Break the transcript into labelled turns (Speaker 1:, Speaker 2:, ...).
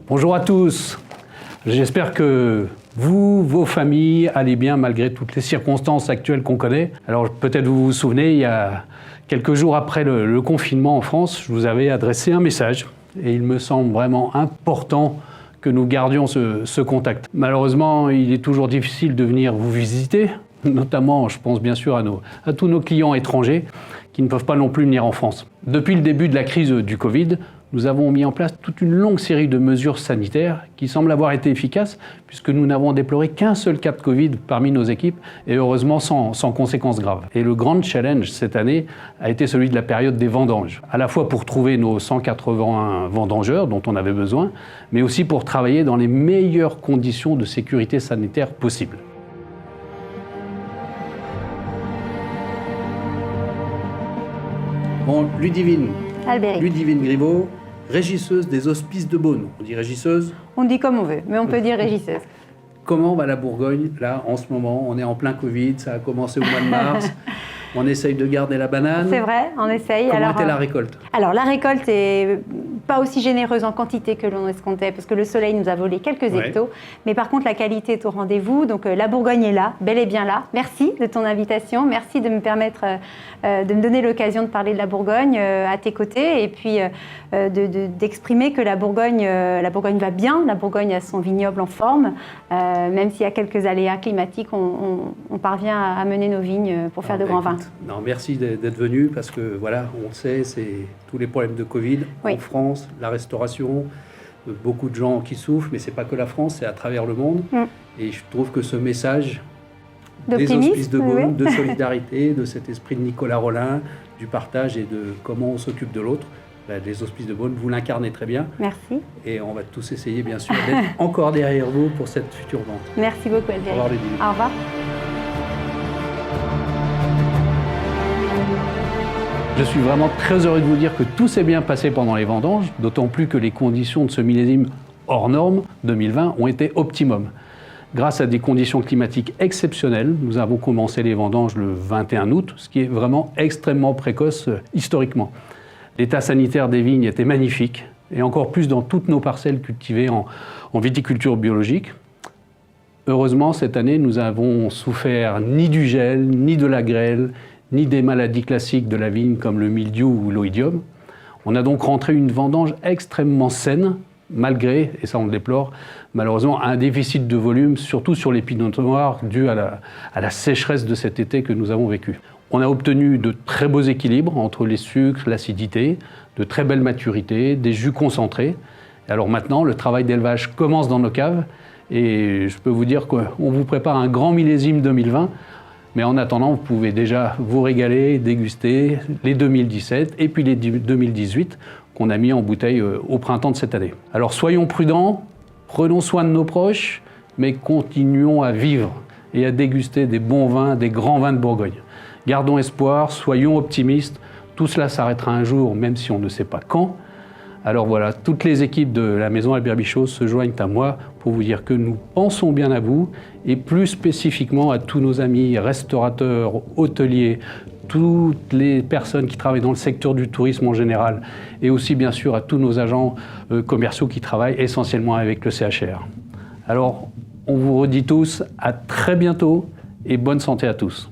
Speaker 1: Bonjour à tous. J'espère que vous, vos familles, allez bien malgré toutes les circonstances actuelles qu'on connaît. Alors peut-être vous vous souvenez, il y a quelques jours après le confinement en France, je vous avais adressé un message et il me semble vraiment important que nous gardions ce contact. Malheureusement, il est toujours difficile de venir vous visiter, notamment, je pense bien sûr à tous nos clients étrangers qui ne peuvent pas non plus venir en France. Depuis le début de la crise du Covid, nous avons mis en place toute une longue série de mesures sanitaires qui semblent avoir été efficaces puisque nous n'avons déploré qu'un seul cas de Covid parmi nos équipes et heureusement sans conséquences graves. Et le grand challenge cette année a été celui de la période des vendanges, à la fois pour trouver nos 181 vendangeurs dont on avait besoin, mais aussi pour travailler dans les meilleures conditions de sécurité sanitaire possibles. Bon, Ludivine.
Speaker 2: Albéric.
Speaker 1: Ludivine Griveaux, régisseuse des Hospices de Beaune. On dit régisseuse?
Speaker 2: On dit comme on veut, mais on peut dire régisseuse.
Speaker 1: Comment va la Bourgogne, là, en ce moment? On est en plein Covid, ça a commencé au mois de mars. On essaye de garder la banane.
Speaker 2: C'est vrai, on essaye.
Speaker 1: Comment était la récolte?
Speaker 2: Alors, la récolte est pas aussi généreuse en quantité que l'on escomptait, parce que le soleil nous a volé quelques hectos. Mais par contre, la qualité est au rendez-vous. Donc, la Bourgogne est là, bel et bien là. Merci de ton invitation. Merci de me permettre, de me donner l'occasion de parler de la Bourgogne à tes côtés. Et puis, d'exprimer que la Bourgogne va bien. La Bourgogne a son vignoble en forme. Même s'il y a quelques aléas climatiques, on parvient à mener nos vignes pour faire de grands vins.
Speaker 1: Non, merci d'être venu parce que voilà, on sait, c'est tous les problèmes de Covid en France, la restauration, beaucoup de gens qui souffrent, mais c'est pas que la France, c'est à travers le monde. Et je trouve que ce message des Hospices de Beaune, de solidarité, de cet esprit de Nicolas Rollin, du partage et de comment on s'occupe de l'autre, les Hospices de Beaune, vous l'incarnez très bien.
Speaker 2: Merci.
Speaker 1: Et on va tous essayer, bien sûr, d'être encore derrière vous pour cette future vente.
Speaker 2: Merci beaucoup, Albéric.
Speaker 1: Au revoir, Ludivine.
Speaker 2: Au revoir.
Speaker 1: Je suis vraiment très heureux de vous dire que tout s'est bien passé pendant les vendanges, d'autant plus que les conditions de ce millésime hors norme 2020 ont été optimum. Grâce à des conditions climatiques exceptionnelles, nous avons commencé les vendanges le 21 août, ce qui est vraiment extrêmement précoce historiquement. L'état sanitaire des vignes était magnifique, et encore plus dans toutes nos parcelles cultivées en viticulture biologique. Heureusement, cette année, nous avons souffert ni du gel, ni de la grêle, ni des maladies classiques de la vigne comme le mildiou ou l'oïdium. On a donc rentré une vendange extrêmement saine, malgré, et ça on le déplore, malheureusement un déficit de volume, surtout sur les pinots noirs, dû à la sécheresse de cet été que nous avons vécu. On a obtenu de très beaux équilibres entre les sucres, l'acidité, de très belles maturités, des jus concentrés. Et alors maintenant, le travail d'élevage commence dans nos caves, et je peux vous dire qu'on vous prépare un grand millésime 2020. Mais en attendant, vous pouvez déjà vous régaler, déguster les 2017 et puis les 2018 qu'on a mis en bouteille au printemps de cette année. Alors soyons prudents, prenons soin de nos proches, mais continuons à vivre et à déguster des bons vins, des grands vins de Bourgogne. Gardons espoir, soyons optimistes, tout cela s'arrêtera un jour, même si on ne sait pas quand. Alors voilà, toutes les équipes de la Maison Albert Bichot se joignent à moi pour vous dire que nous pensons bien à vous et plus spécifiquement à tous nos amis restaurateurs, hôteliers, toutes les personnes qui travaillent dans le secteur du tourisme en général et aussi bien sûr à tous nos agents commerciaux qui travaillent essentiellement avec le CHR. Alors on vous redit tous à très bientôt et bonne santé à tous.